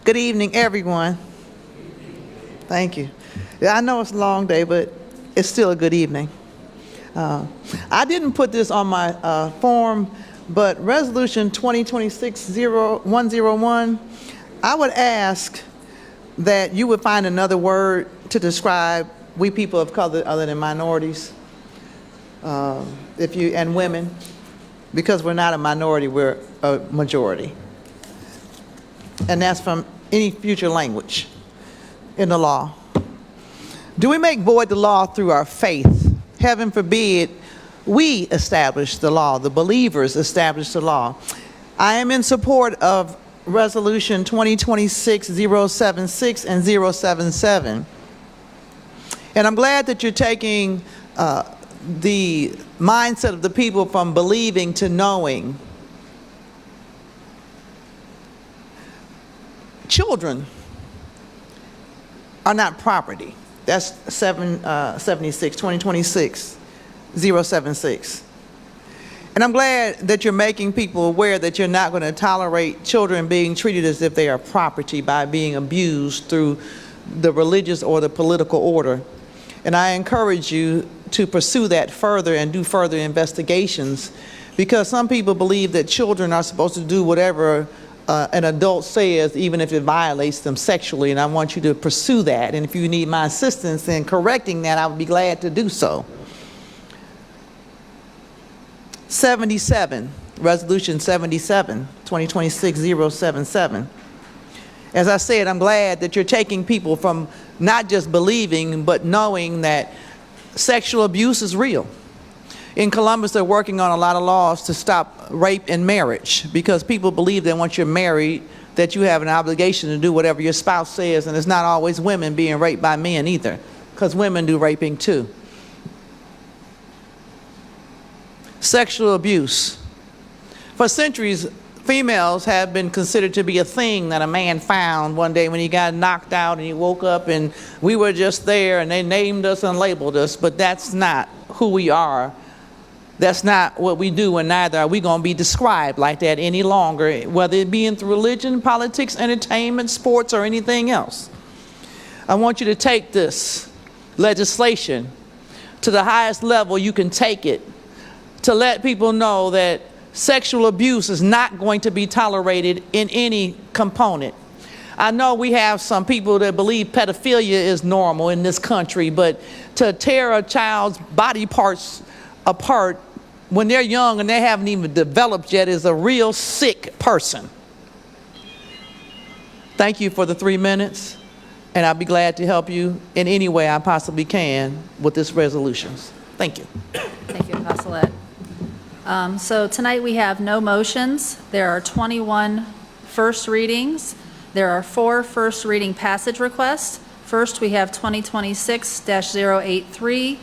Good evening, everyone. Thank you. Yeah, I know it's a long day, but it's still a good evening. I didn't put this on my form, but Resolution 2026-0101, I would ask that you would find another word to describe we people of color other than minorities, and women, because we're not a minority, we're a majority. And that's from any future language in the law. Do we make void the law through our faith? Heaven forbid we establish the law, the believers establish the law. I am in support of Resolution 2026-076 and 077. And I'm glad that you're taking the mindset of the people from believing to knowing. Children are not property. That's 2026, 076. And I'm glad that you're making people aware that you're not going to tolerate children being treated as if they are property by being abused through the religious or the political order. And I encourage you to pursue that further and do further investigations, because some people believe that children are supposed to do whatever an adult says, even if it violates them sexually, and I want you to pursue that. And if you need my assistance in correcting that, I would be glad to do so. 77, Resolution 77, 2026-077. As I said, I'm glad that you're taking people from not just believing, but knowing that sexual abuse is real. In Columbus, they're working on a lot of laws to stop rape in marriage, because people believe that once you're married, that you have an obligation to do whatever your spouse says, and it's not always women being raped by men either, because women do raping too. Sexual abuse. For centuries, females have been considered to be a thing that a man found one day when he got knocked out and he woke up and we were just there and they named us and labeled us, but that's not who we are. That's not what we do, and neither are we going to be described like that any longer, whether it be in religion, politics, entertainment, sports, or anything else. I want you to take this legislation to the highest level you can take it, to let people know that sexual abuse is not going to be tolerated in any component. I know we have some people that believe pedophilia is normal in this country, but to tear a child's body parts apart when they're young and they haven't even developed yet is a real sick person. Thank you for the 3 minutes, and I'll be glad to help you in any way I possibly can with this resolution. Thank you. Thank you, Apostolette. So tonight we have no motions. There are 21 first readings. There are 4 first reading passage requests. First, we have 2026-083,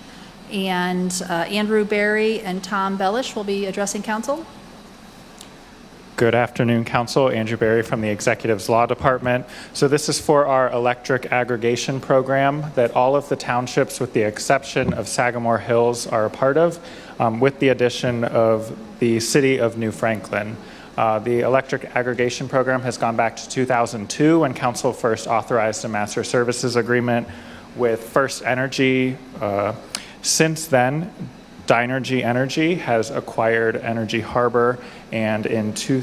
and Andrew Berry and Tom Bellish will be addressing council. Good afternoon, Council. Andrew Berry from the Executive's Law Department. So this is for our electric aggregation program that all of the townships, with the exception of Sagamore Hills, are a part of, with the addition of the City of New Franklin. The electric aggregation program has gone back to 2002 when Council first authorized a master services agreement with First Energy. Since then, Dynergy Energy has acquired Energy Harbor, and in 2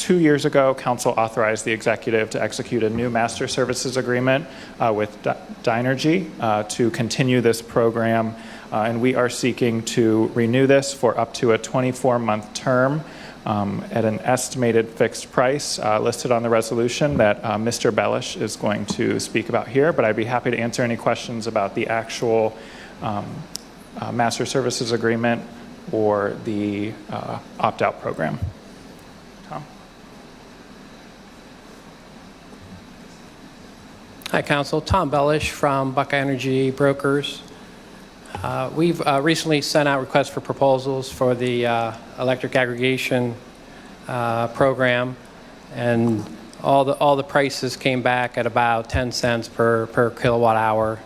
years ago, Council authorized the Executive to execute a new master services agreement with Dynergy to continue this program, and we are seeking to renew this for up to a 24-month term at an estimated fixed price listed on the resolution that Mr. Bellish is going to speak about here, but I'd be happy to answer any questions about the actual master services agreement or the opt-out program. Tom? Hi, Council. Tom Bellish from Buckeye Energy Brokers. We've recently sent out requests for proposals for the electric aggregation program, and all the prices came back at about 10 cents per kilowatt hour.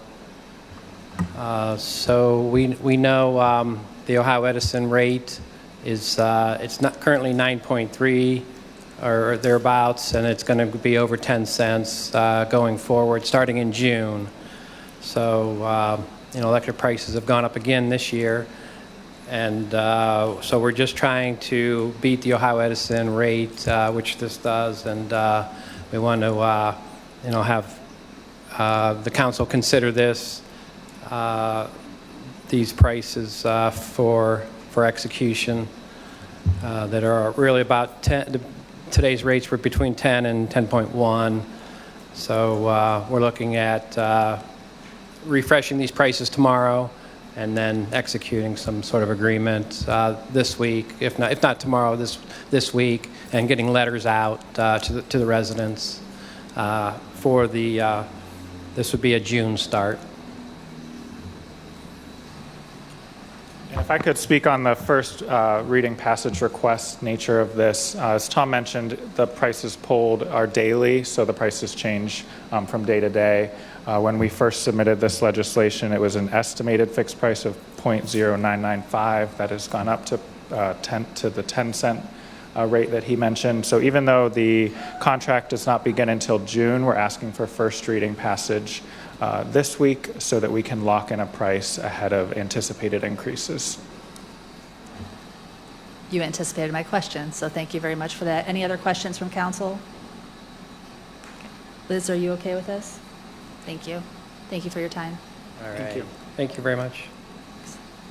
So we know the Ohio Edison rate is it's not currently 9.3. or thereabouts, and it's going to be over 10 cents going forward, starting in June. So, electric prices have gone up again this year, and so we're just trying to beat the Ohio Edison rate, which this does, and we want to, have the council consider these prices for execution that are really about 10. Today's rates were between 10 and 10.1. So we're looking at refreshing these prices tomorrow and then executing some sort of agreement this week, if not tomorrow, this week, and getting letters out to the residents for the. This would be a June start. If I could speak on the first reading passage request nature of this. As Tom mentioned, the prices pulled are daily, so the prices change from day to day. When we first submitted this legislation, it was an estimated fixed price of .0995. That has gone up to the 10 cent rate that he mentioned. So even though the contract does not begin until June, we're asking for first reading passage this week so that we can lock in a price ahead of anticipated increases. You anticipated my question, so thank you very much for that. Any other questions from council? Liz, are you okay with this? Thank you. Thank you for your time. All right. Thank you. Thank you very much.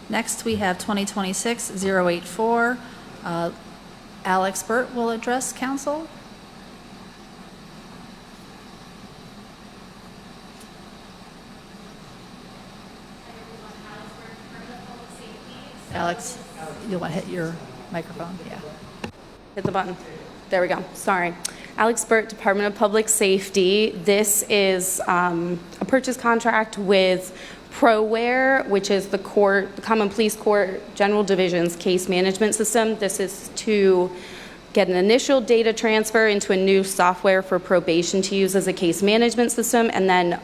Next, we have 2026-084. Alex Burt will address council. Alex, you'll want to hit your microphone. Yeah. Hit the button. There we go. Sorry. Alex Burt, Department of Public Safety. This is a purchase contract with ProWare, which is the Common Police Court General Division's case management system. This is to get an initial data transfer into a new software for probation to use as a case management system, and then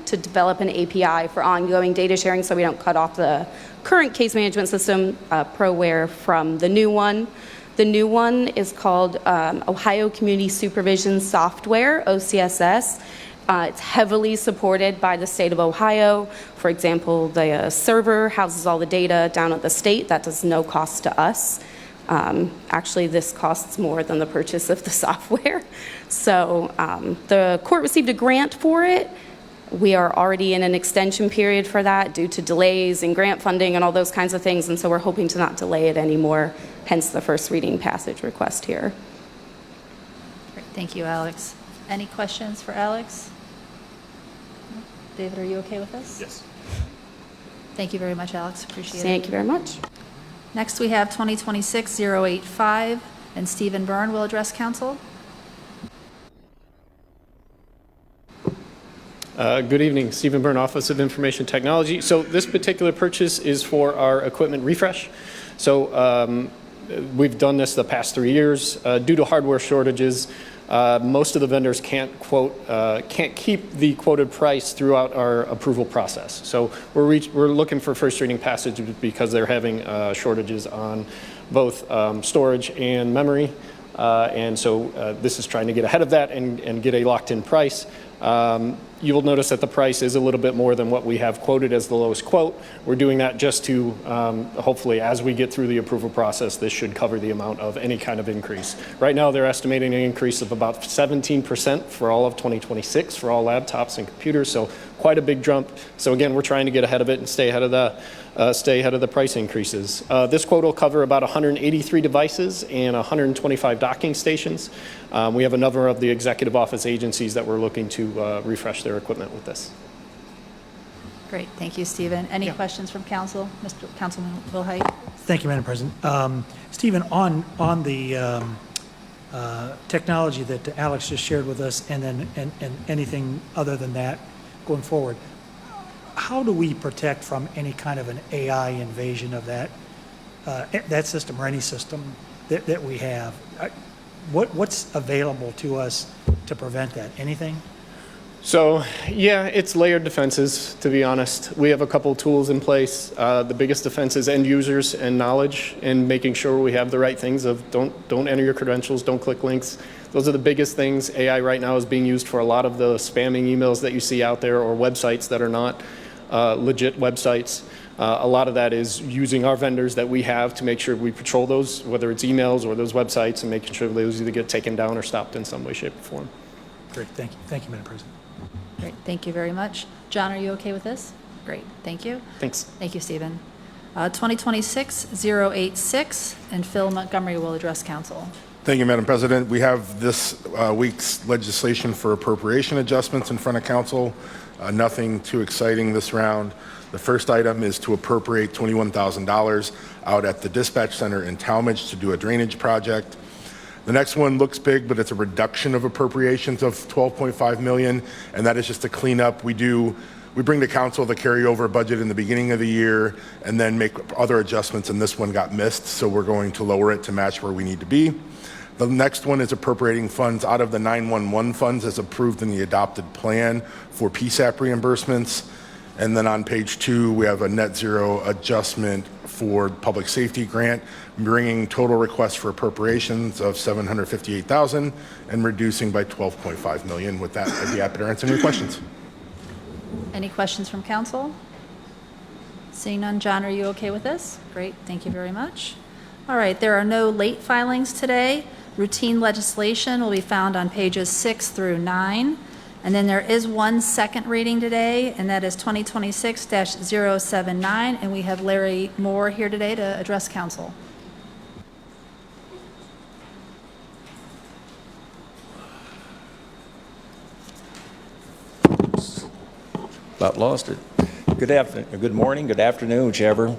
to develop an API for ongoing data sharing so we don't cut off the current case management system, ProWare, from the new one. The new one is called Ohio Community Supervision Software, OCSS. It's heavily supported by the state of Ohio. For example, the server houses all the data down at the state. That does no cost to us. Actually, this costs more than the purchase of the software. So the court received a grant for it. We are already in an extension period for that due to delays in grant funding and all those kinds of things, and so we're hoping to not delay it anymore, hence the first reading passage request here. Great. Thank you, Alex. Any questions for Alex? David, are you okay with this? Yes. Thank you very much, Alex. Appreciate it. Thank you very much. Next, we have 2026-085, and Stephen Byrne will address council. Good evening, Stephen Byrne, Office of Information Technology. So this particular purchase is for our equipment refresh. So we've done this the past 3 years. Due to hardware shortages, most of the vendors can't keep the quoted price throughout our approval process. So we're looking for first reading passage because they're having shortages on both storage and memory. And so this is trying to get ahead of that and get a locked-in price. You will notice that the price is a little bit more than what we have quoted as the lowest quote. We're doing that just to, hopefully, as we get through the approval process, this should cover the amount of any kind of increase. Right now, they're estimating an increase of about 17% for all of 2026 for all laptops and computers, so quite a big jump. So again, we're trying to get ahead of it and stay ahead of the price increases. This quote will cover about 183 devices and 125 docking stations. We have a number of the executive office agencies that we're looking to refresh their equipment with this. Great. Thank you, Stephen. Any questions from council? Mr. Councilman Wilhite? Thank you, Madam President. Stephen, on the technology that Alex just shared with us, and then and anything other than that going forward, how do we protect from any kind of an AI invasion of that system or any system that we have? What's available to us to prevent that? Anything? So, yeah, it's layered defenses, to be honest. We have a couple tools in place. The biggest defense is end users and knowledge, and making sure we have the right things of don't enter your credentials, don't click links. Those are the biggest things. AI right now is being used for a lot of the spamming emails that you see out there, or websites that are not legit websites. A lot of that is using our vendors that we have to make sure we patrol those, whether it's emails or those websites, and making sure those either get taken down or stopped in some way, shape, or form. Great, thank you. Thank you, Madam President. Great, thank you very much. John, are you okay with this? Great, thank you. Thanks. Thank you, Stephen. 2026-086, and Phil Montgomery will address council. Thank you, Madam President. We have this week's legislation for appropriation adjustments in front of council. Nothing too exciting this round. The first item is to appropriate $21,000 out at the dispatch center in Talmadge to do a drainage project. The next one looks big, but it's a reduction of appropriations of $12.5 million, and that is just to clean up. We bring to council the carryover budget in the beginning of the year and then make other adjustments, and this one got missed, so we're going to lower it to match where we need to be. The next one is appropriating funds out of the 911 funds as approved in the adopted plan for PSAP reimbursements. And then on page 2, we have a net zero adjustment for public safety grant, bringing total requests for appropriations of $758,000 and reducing by $12.5 million. With that, I'd be happy to answer any questions. Any questions from council? Seeing none, John, are you okay with this? Great, thank you very much. All right, there are no late filings today. Routine legislation will be found on pages 6 through 9. And then there is one second reading today, and that is 2026-079, and we have Larry Moore here today to address council. About lost it. Good morning, good afternoon, whichever.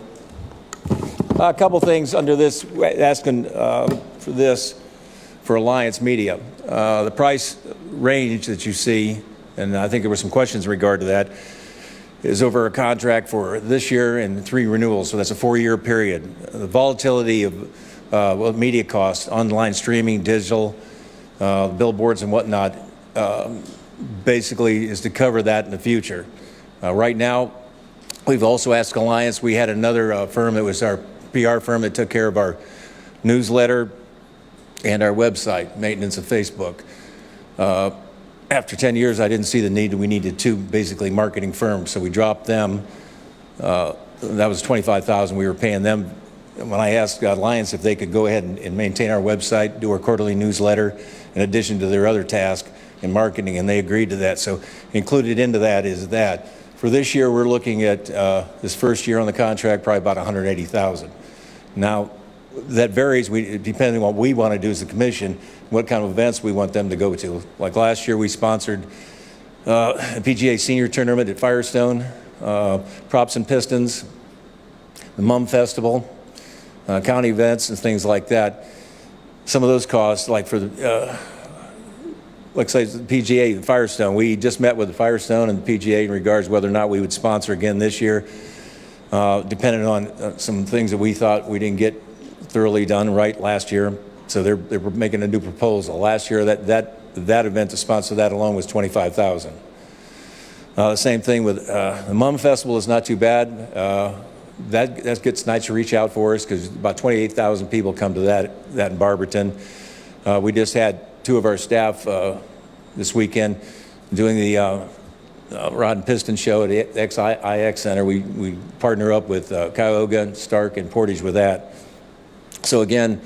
A couple things under this, asking for this for Alliance Media. The price range that you see, and I think there were some questions in regard to that, is over a contract for this year and 3 renewals, so that's a 4-year period. The volatility of media costs, online streaming, digital, billboards and whatnot, basically is to cover that in the future. Right now, we've also asked Alliance, we had another firm that was our PR firm that took care of our newsletter and our website, maintenance of Facebook. After 10 years, I didn't see the need. We needed 2 basically marketing firms, so we dropped them. That was $25,000 we were paying them. When I asked Alliance if they could go ahead and maintain our website, do our quarterly newsletter, in addition to their other task in marketing, and they agreed to that. So included into that is that. For this year, we're looking at this first year on the contract, probably about $180,000. Now, that varies depending on what we want to do as a commission, what kind of events we want them to go to. Like last year, we sponsored a PGA Senior Tournament at Firestone, Props and Pistons, the Mum Festival, county events and things like that. Some of those costs, like for the, like say the PGA and Firestone, we just met with the Firestone and the PGA in regards to whether or not we would sponsor again this year, depending on some things that we thought we didn't get thoroughly done right last year. So they're making a new proposal. Last year, that event to sponsor that alone was $25,000. The same thing with the Mum Festival is not too bad. That gets nice to reach out for us because about 28,000 people come to that in Barberton. We just had 2 of our staff this weekend doing the Rod and Piston show at the XIX Center. We partner up with Cuyahoga, Stark, and Portage with that. So again,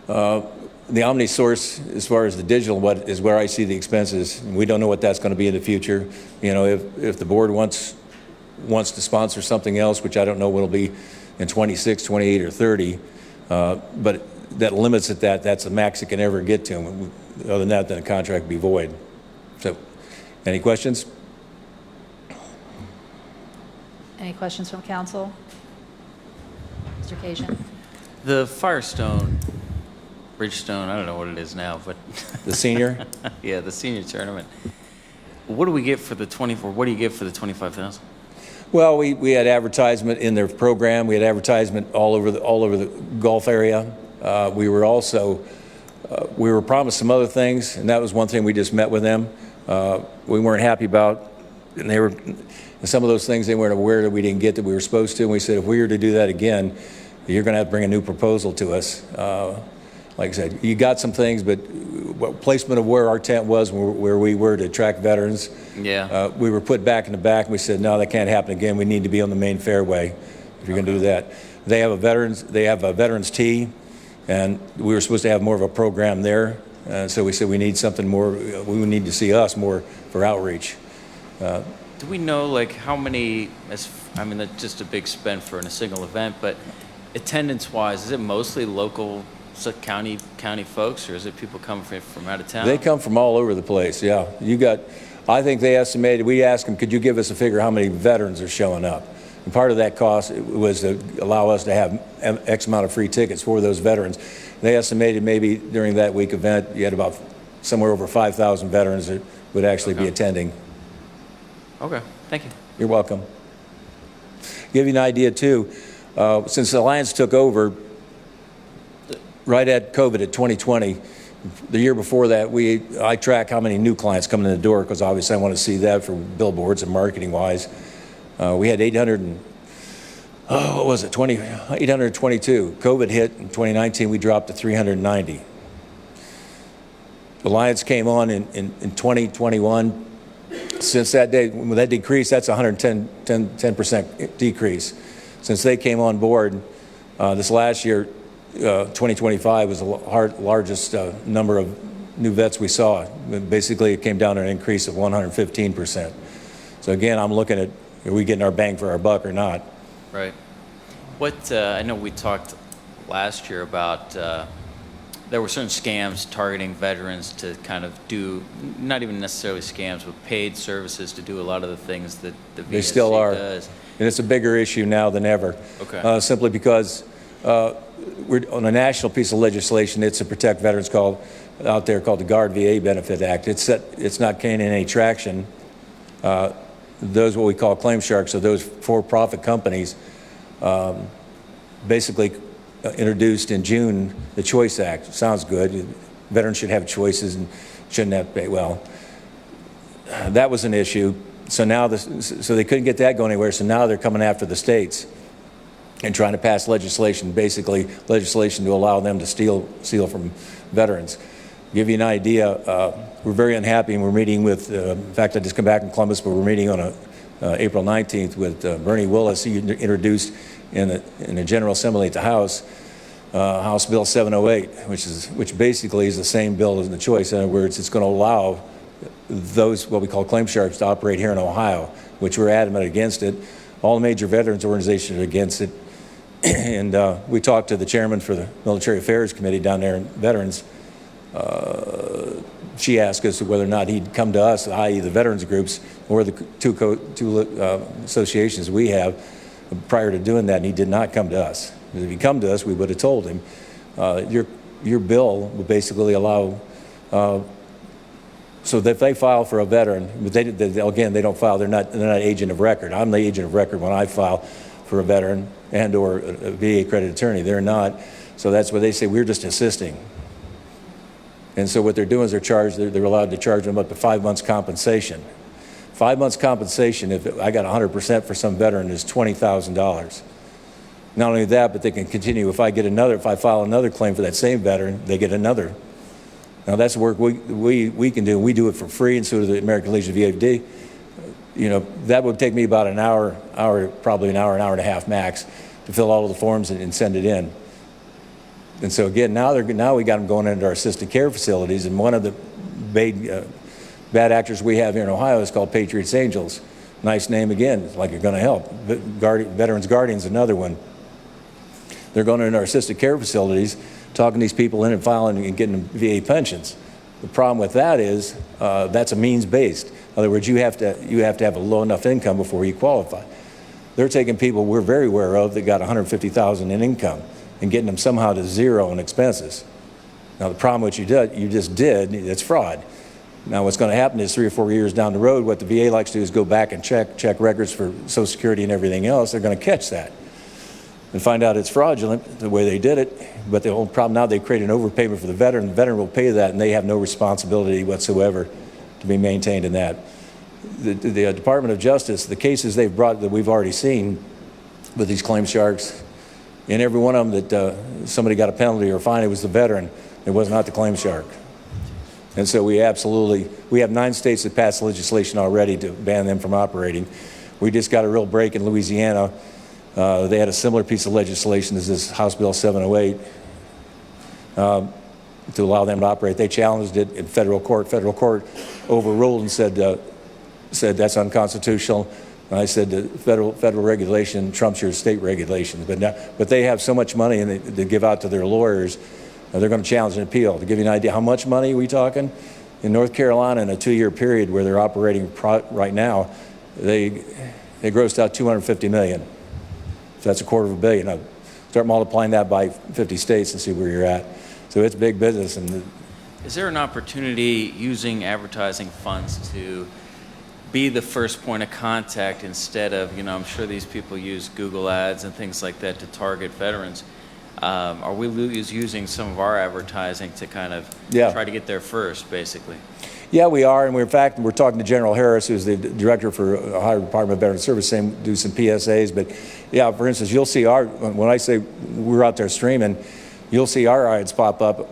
the OmniSource, as far as the digital, is where I see the expenses. We don't know what that's going to be in the future. You know, if the board wants to sponsor something else, which I don't know what it'll be in 26, 28, or 30, but that limits it. That's the max it can ever get to. Other than that, then the contract would be void. So, any questions? Any questions from council? Mr. Cajun? The Firestone, Bridgestone, I don't know what it is now, but The senior? yeah, the senior tournament. What do we get for the 24? What do you get for the 25,000? Well, we had advertisement in their program. We had advertisement all over the Gulf area. We were promised some other things, and that was one thing we just met with them. we weren't happy about, and some of those things they weren't aware that we didn't get that we were supposed to, and we said, if we were to do that again, you're going to have to bring a new proposal to us. Like I said, you got some things, but placement of where our tent was, where we were to attract veterans, Yeah. we were put back in the back, and we said, no, that can't happen again. We need to be on the main fairway if you're going to do that. They have a veterans tee, and we were supposed to have more of a program there. So we said we need something more. We need to see us more for outreach. Do we know like how many? I mean, that's just a big spend for a single event, but attendance-wise, is it mostly local county folks, or is it people coming from out of town? They come from all over the place. Yeah, I think they estimated. We asked them, could you give us a figure how many veterans are showing up? And part of that cost was to allow us to have X amount of free tickets for those veterans. They estimated maybe during that week event, you had about somewhere over 5,000 veterans that would actually be attending. Okay, thank you. You're welcome. Give you an idea too, since the Alliance took over right at COVID at 2020, the year before that, I track how many new clients coming in the door, because obviously I want to see that for billboards and marketing wise. We had 822. COVID hit in 2019, we dropped to 390. Alliance came on in 2021. Since that day, when that decreased, that's 10% decrease. Since they came on board, this last year, 2025 was the largest number of new vets we saw. Basically, it came down to an increase of 115%. So again, I'm looking at, are we getting our bang for our buck or not? Right. What I know we talked last year about there were certain scams targeting veterans to kind of do, not even necessarily scams, but paid services to do a lot of the things that the VSC They still are. does. And it's a bigger issue now than ever. Okay. Simply because we're on a national piece of legislation. It's to protect veterans out there called the Guard VA Benefit Act. It's not gaining any traction. Those what we call claim sharks, so those for-profit companies, basically introduced in June the Choice Act. Sounds good. Veterans should have choices and shouldn't have to pay. Well, that was an issue. So now, so they couldn't get that going anywhere. So now they're coming after the states and trying to pass legislation, basically legislation to allow them to steal from veterans. Give you an idea, we're very unhappy, and we're meeting with, in fact, I just come back from Columbus, but we're meeting on April 19th with Bernie Willis. He introduced in the General Assembly at the House, House Bill 708, which basically is the same bill as the Choice. In other words, it's going to allow those, what we call claim sharks, to operate here in Ohio, which we're adamant against it. All the major veterans organizations are against it. And we talked to the chairman for the Military Affairs Committee down there in Veterans. She asked us whether or not he'd come to us, i.e. the veterans groups, or the two associations we have, prior to doing that, and he did not come to us. Because if he'd come to us, we would have told him, your bill would basically allow, so that if they file for a veteran, but again, they don't file, they're not agent of record. I'm the agent of record when I file for a veteran and or a VA accredited attorney. They're not. So that's what they say, we're just assisting. And so what they're doing is they're allowed to charge them up to 5 months compensation. 5 months compensation, if I got 100% for some veteran, is $20,000. Not only that, but they can continue. If I file another claim for that same veteran, they get another. Now that's work we can do. We do it for free, and so does the American Legion of VA. You know, that would take me about an hour, probably an hour and a half max, to fill all of the forms and send it in. And so again, now we got them going into our assisted care facilities, and one of the bad actors we have here in Ohio is called Patriots Angels. Nice name again, it's like you're going to help. Veterans Guardian's another one. They're going into our assisted care facilities, talking these people in and filing and getting them VA pensions. The problem with that is that's a means-based. In other words, you have to have a low enough income before you qualify. They're taking people we're very aware of that got $150,000 in income and getting them somehow to zero in expenses. Now the problem with what you just did, it's fraud. Now what's going to happen is 3 or 4 years down the road, what the VA likes to do is go back and check records for Social Security and everything else. They're going to catch that and find out it's fraudulent the way they did it. But the whole problem now, they create an overpayment for the veteran. The veteran will pay that, and they have no responsibility whatsoever to be maintained in that. The Department of Justice, the cases they've brought that we've already seen with these claim sharks, in every one of them that somebody got a penalty or fine, it was the veteran. It was not the claim shark. And so we have 9 states that passed legislation already to ban them from operating. We just got a real break in Louisiana. They had a similar piece of legislation as this House Bill 708 to allow them to operate. They challenged it in federal court. Federal court overruled and said that's unconstitutional. And I said the federal regulation trumps your state regulations. But they have so much money and they give out to their lawyers. They're going to challenge an appeal. To give you an idea, how much money are we talking? In North Carolina, in a 2-year period where they're operating right now, they grossed out $250 million. So that's $250 million. Now, start multiplying that by 50 states and see where you're at. So it's big business. And Is there an opportunity using advertising funds to be the first point of contact instead of, I'm sure these people use Google ads and things like that to target veterans. Are we using some of our advertising to kind of try to get there first, basically? Yeah, we are, and in fact, we're talking to General Harris, who's the director for Ohio Department of Veterans Service, saying do some PSAs. But yeah, for instance, you'll see when I say we're out there streaming, you'll see our ads pop up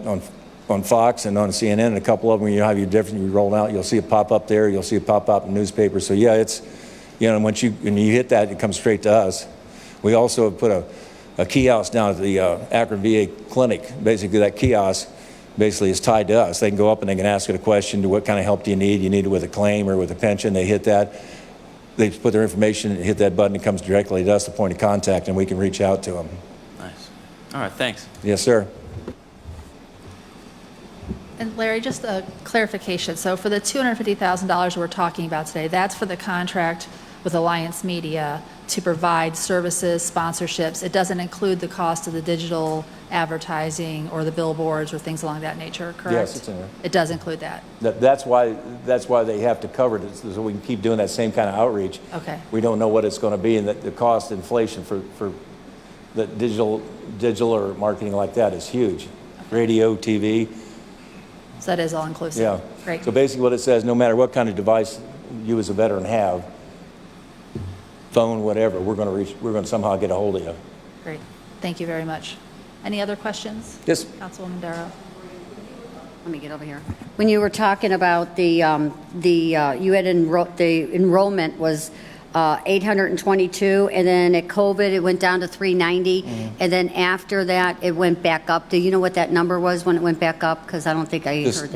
on Fox and on CNN, and a couple of them, you have your different, you roll out, you'll see it pop up there, you'll see it pop up in newspapers. So yeah, it's, when you hit that, it comes straight to us. We also have put a kiosk down at the Akron VA clinic. Basically, that kiosk basically is tied to us. They can go up and they can ask it a question to what kind of help do you need? You need it with a claim or with a pension. They hit that. They put their information and hit that button. It comes directly to us, the point of contact, and we can reach out to them. Nice. All right, thanks. Yes, sir. And Larry, just a clarification. So for the $250,000 we're talking about today, that's for the contract with Alliance Media to provide services, sponsorships. It doesn't include the cost of the digital advertising or the billboards or things along that nature, correct? Yes, it's in there. It does include that. That's why they have to cover it, so we can keep doing that same kind of outreach. Okay. We don't know what it's going to be, and the cost inflation for the digital or marketing like that is huge. Radio, TV. So that is all inclusive. Yeah. Great. So basically what it says, no matter what kind of device you as a veteran have, phone, whatever, we're going to somehow get a hold of you. Great. Thank you very much. Any other questions? Yes. Councilwoman Darrow. Let me get over here. When you were talking about the enrollment was 822, and then at COVID it went down to 390, and then after that it went back up. Do you know what that number was when it went back up? Because I don't think I heard that.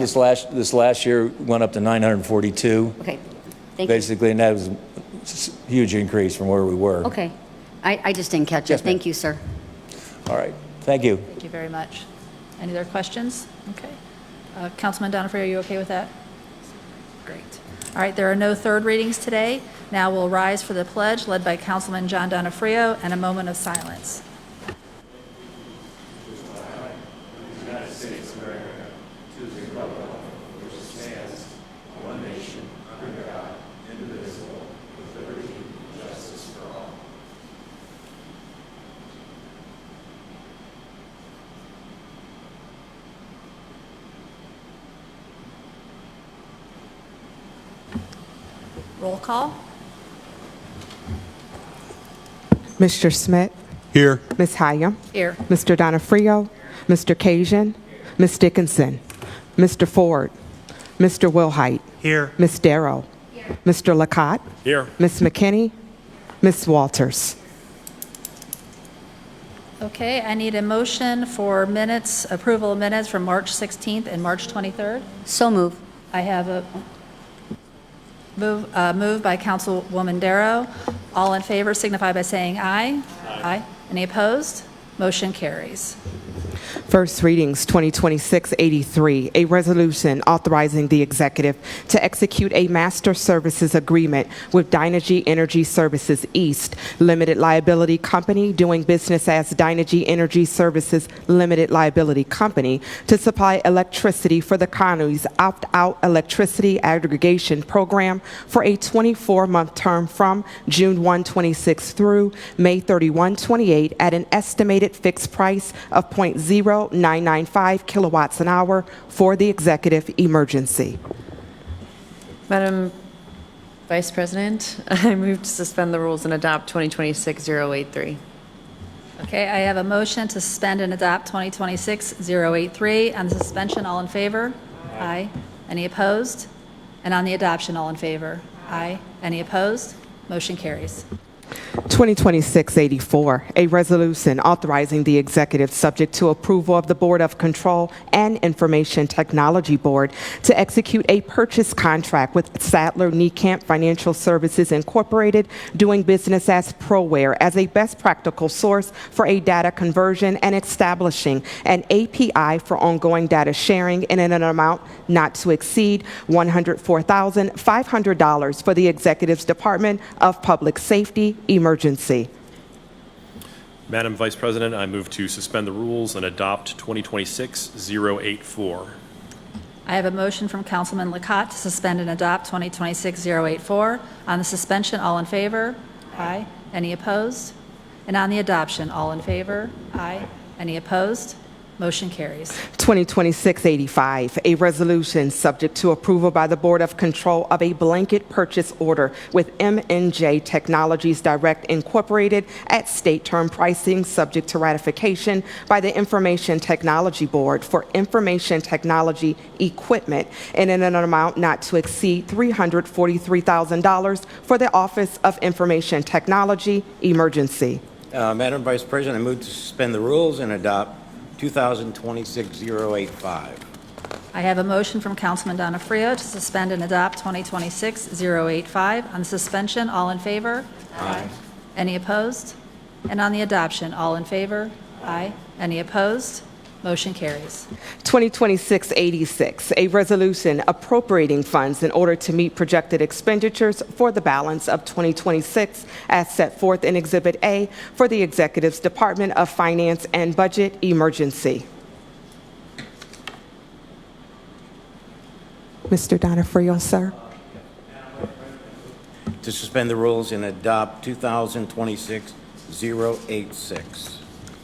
This last year went up to 942. Okay, thank you. Basically, and that was a huge increase from where we were. Okay, I just didn't catch Yes, it. ma'am. Thank you, sir. All right. Thank you. Thank you very much. Any other questions? Okay. Councilman Donofrio, are you okay with that? Great. All right, there are no third readings today. Now we'll rise for the pledge led by Councilman John Donofrio and a moment of silence. Roll call. Mr. Smith. Here. Ms. Hyam. Here. Mr. Donofrio. Mr. Cajun. Ms. Dickinson. Mr. Ford. Mr. Wilhite. Here. Ms. Darrow. Mr. Lacotte. Here. Ms. McKinney. Ms. Walters. Okay, I need a motion for minutes, approval of minutes from March 16th and March 23rd. So move. I have a move by Councilwoman Darrow. All in favor signify by saying aye. Aye. Any opposed? Motion carries. First readings 2026-83, a resolution authorizing the executive to execute a master services agreement with Dynegy Energy Services East Limited Liability Company, doing business as Dynegy Energy Services Limited Liability Company, to supply electricity for the county's opt-out electricity aggregation program for a 24-month term from June 1, 26 through May 31, 28 at an estimated fixed price of .0995 kilowatts an hour for the executive emergency. Madam Vice President, I move to suspend the rules and adopt 2026-083. Okay, I have a motion to suspend and adopt 2026-083. On the suspension, all in favor? Aye. Any opposed? And on the adoption, all in favor? Aye. Any opposed? Motion carries. 2026-84, a resolution authorizing the executive, subject to approval of the Board of Control and Information Technology Board, to execute a purchase contract with Sadler Niekamp Financial Services Incorporated, doing business as ProWare, as a best practical source for a data conversion and establishing an API for ongoing data sharing in an amount not to exceed $104,500 for the Executive's Department of Public Safety emergency. Madam Vice President, I move to suspend the rules and adopt 2026-084. I have a motion from Councilman Lacotte to suspend and adopt 2026-084. On the suspension, all in favor? Aye. Any opposed? And on the adoption, all in favor? Aye. Any opposed? Motion carries. 2026-85, a resolution subject to approval by the Board of Control of a blanket purchase order with M&J Technologies Direct Incorporated at state term pricing, subject to ratification by the Information Technology Board for information technology equipment in an amount not to exceed $343,000 for the Office of Information Technology emergency. Madam Vice President, I move to suspend the rules and adopt 2026-085. I have a motion from Councilman Donofrio to suspend and adopt 2026-085. On the suspension, all in favor? Aye. Any opposed? And on the adoption, all in favor? Aye. Any opposed? Motion carries. 2026-86, a resolution appropriating funds in order to meet projected expenditures for the balance of 2026 as set forth in Exhibit A for the Executive's Department of Finance and Budget emergency. Mr. Donofrio, sir. To suspend the rules and adopt 2026-086.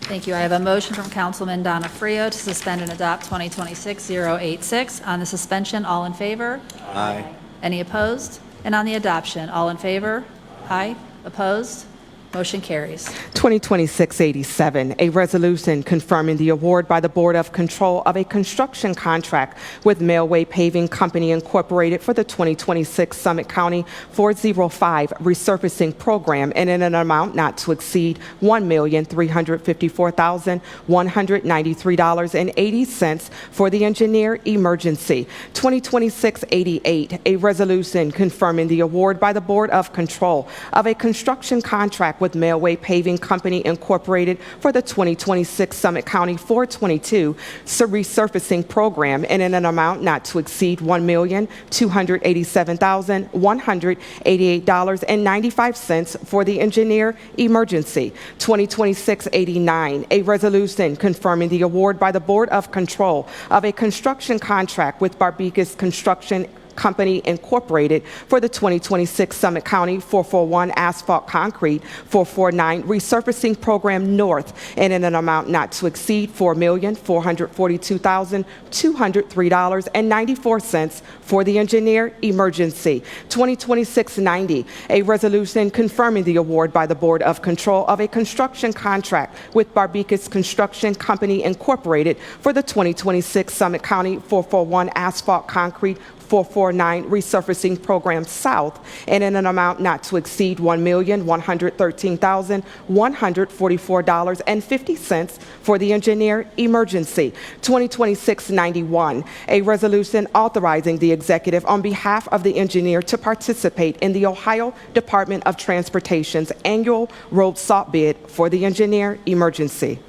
Thank you. I have a motion from Councilman Donofrio to suspend and adopt 2026-086. On the suspension, all in favor? Aye. Any opposed? And on the adoption, all in favor? Aye. Opposed? Motion carries. 2026-87, a resolution confirming the award by the Board of Control of a construction contract with Mailway Paving Company Incorporated for the 2026 Summit County 405 resurfacing program in an amount not to exceed $1,354,193.80 for the engineer emergency. 2026-88, a resolution confirming the award by the Board of Control of a construction contract with Mailway Paving Company Incorporated for the 2026 Summit County 422 resurfacing program in an amount not to exceed $1,287,188.95 for the engineer emergency. 2026-89, a resolution confirming the award by the Board of Control of a construction contract with Barbicas Construction Company Incorporated for the 2026 Summit County 441 Asphalt Concrete 449 resurfacing program north in an amount not to exceed $4,442,203.94 for the engineer emergency. 2026-90, a resolution confirming the award by the Board of Control of a construction contract with Barbicas Construction Company Incorporated for the 2026 Summit County 441 Asphalt Concrete 449 resurfacing program south and in an amount not to exceed $1,113,144.50 for the engineer emergency. 2026-91, a resolution authorizing the executive on behalf of the engineer to participate in the Ohio Department of Transportation's annual road salt bid for the engineer emergency.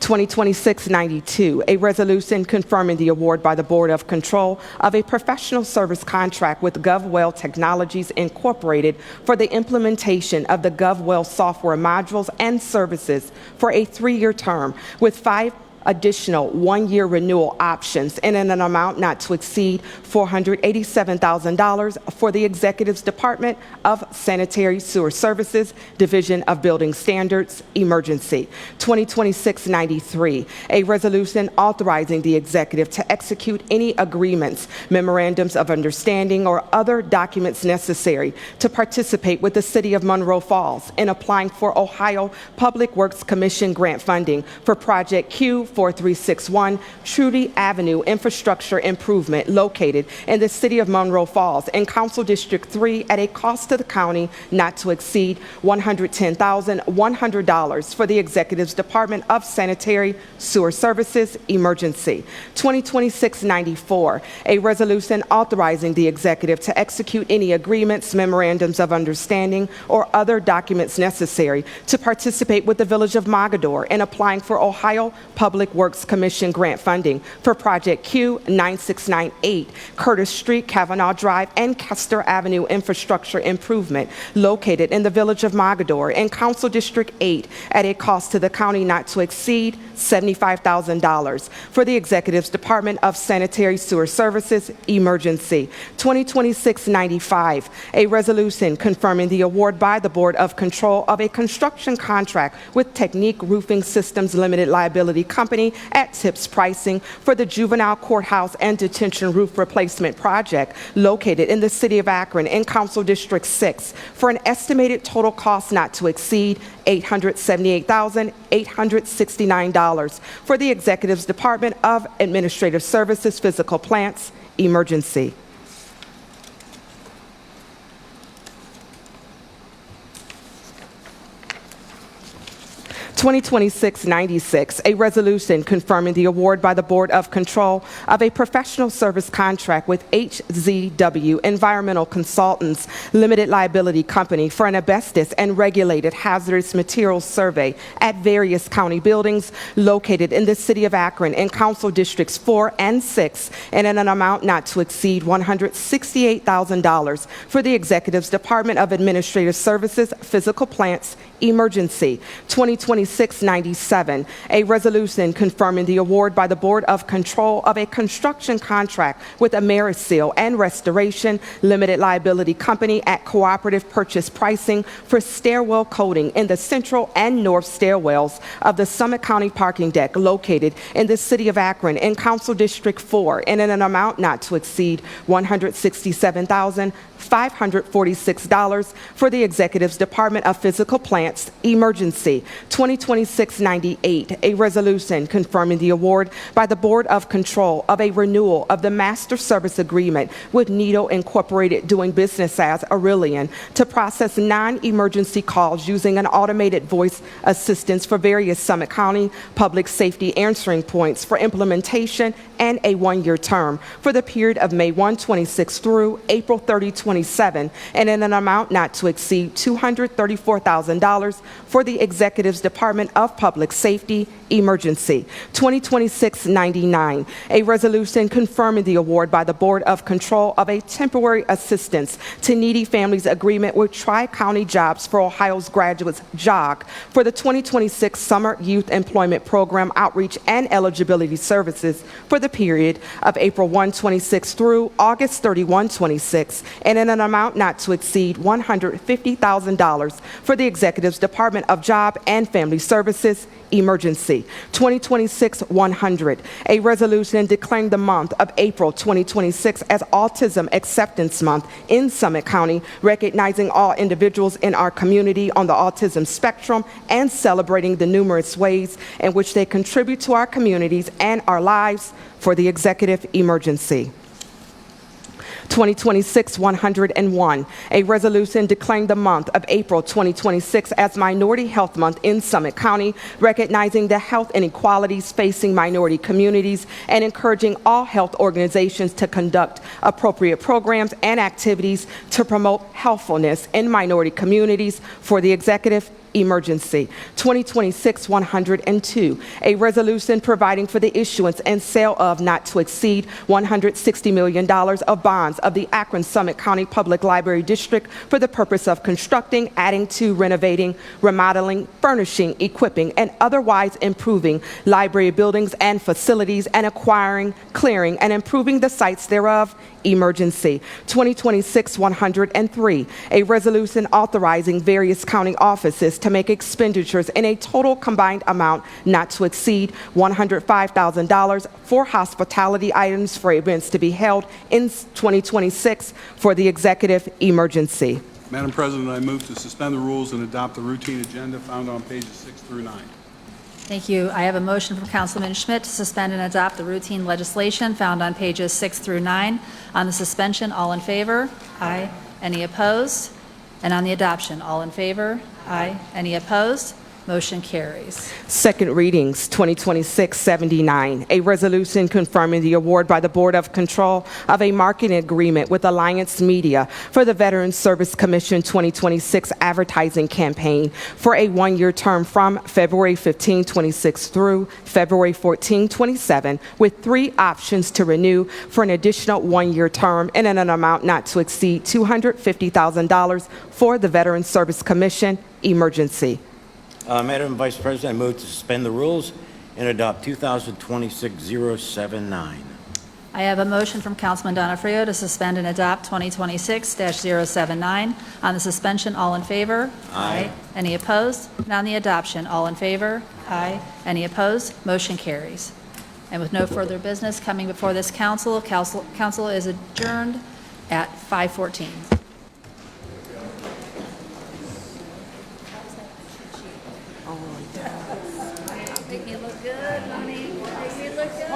2026-92, a resolution confirming the award by the Board of Control of a professional service contract with GovWell Technologies Incorporated for the implementation of the GovWell software modules and services for a 3-year term with 5 additional one-year renewal options and in an amount not to exceed $487,000 for the Executive's Department of Sanitary Sewer Services, Division of Building Standards, Emergency. 2026-93, a resolution authorizing the Executive to execute any agreements, memorandums of understanding, or other documents necessary to participate with the City of Monroe Falls in applying for Ohio Public Works Commission grant funding for Project Q4361 Trudy Avenue Infrastructure Improvement located in the City of Monroe Falls in Council District 3 at a cost to the county not to exceed $110,100 for the Executive's Department of Sanitary Sewer Services, Emergency. 2026-94, a resolution authorizing the Executive to execute any agreements, memorandums of understanding, or other documents necessary to participate with the Village of Mogador in applying for Ohio Public Works Commission grant funding for Project Q9698, Curtis Street, Kavanaugh Drive, and Kester Avenue Infrastructure Improvement located in the Village of Mogador in Council District 8 at a cost to the county not to exceed $75,000 for the Executive's Department of Sanitary Sewer Services, Emergency. 2026-95, a resolution confirming the award by the Board of Control of a construction contract with Technique Roofing Systems Limited Liability Company at tips pricing for the Juvenile Courthouse and Detention Roof Replacement Project located in the City of Akron in Council District 6 for an estimated total cost not to exceed $878,869 for the Executive's Department of Administrative Services, Physical Plants, Emergency. 2026-96, a resolution confirming the award by the Board of Control of a professional service contract with HZW Environmental Consultants Limited Liability Company for an asbestos and regulated hazardous materials survey at various county buildings located in the City of Akron in Council Districts 4 and 6 and in an amount not to exceed $168,000 for the Executive's Department of Administrative Services, Physical Plants, Emergency. 2026-97, a resolution confirming the award by the Board of Control of a construction contract with Ameriseal and Restoration Limited Liability Company at cooperative purchase pricing for stairwell coating in the central and north stairwells of the Summit County parking deck located in the City of Akron in Council District 4 and in an amount not to exceed $167,546 for the Executive's Department of Physical Plants, Emergency. 2026-98, a resolution confirming the award by the Board of Control of a renewal of the Master Service Agreement with Nido Incorporated doing business as Aurelian to process non-emergency calls using an automated voice assistance for various Summit County public safety answering points for implementation and a one-year term for the period of May 1, 26 through April 30, 27, and in an amount not to exceed $234,000 for the Executive's Department of Public Safety, Emergency. 2026-99, a resolution confirming the award by the Board of Control of a temporary assistance to needy families agreement with Tri-County Jobs for Ohio's Graduates, JOG, for the 2026 Summer Youth Employment Program Outreach and Eligibility Services for the period of April 1, 26 through August 31, 26, and in an amount not to exceed $150,000 for the Executive's Department of Job and Family Services, Emergency. 2026-100, a resolution declaring the month of April 2026 as Autism Acceptance Month in Summit County, recognizing all individuals in our community on the autism spectrum and celebrating the numerous ways in which they contribute to our communities and our lives for the Executive Emergency. 2026-101, a resolution declaring the month of April 2026 as Minority Health Month in Summit County, recognizing the health inequalities facing minority communities and encouraging all health organizations to conduct appropriate programs and activities to promote healthfulness in minority communities for the Executive emergency. 2026-102, a resolution providing for the issuance and sale of not to exceed $160 million of bonds of the Akron Summit County Public Library District for the purpose of constructing, adding to, renovating, remodeling, furnishing, equipping, and otherwise improving library buildings and facilities and acquiring, clearing, and improving the sites thereof. Emergency. 2026-103, a resolution authorizing various county offices to make expenditures in a total combined amount not to exceed $105,000 for hospitality items for events to be held in 2026 for the executive emergency. Madam President, I move to suspend the rules and adopt the routine agenda found on pages 6 through 9. Thank you. I have a motion from Councilman Schmidt to suspend and adopt the routine legislation found on pages 6 through 9. On the suspension, all in favor? Aye. Any opposed? And on the adoption, all in favor? Aye. Any opposed? Motion carries. Second readings, 2026-79, a resolution confirming the award by the Board of Control of a marketing agreement with Alliance Media for the Veterans Service Commission 2026 advertising campaign for a one-year term from February 15, 26 through February 14, 27, with 3 options to renew for an additional one-year term in an amount not to exceed $250,000 for the Veterans Service Commission. Emergency. Madam Vice President, I move to suspend the rules and adopt 2026-079. I have a motion from Councilman Donofrio to suspend and adopt 2026-079. On the suspension, all in favor? Aye. Any opposed? And on the adoption, all in favor? Aye. Any opposed? Motion carries. And with no further business coming before this council, council is adjourned at 5:14. Make me look good, honey. Make me look good.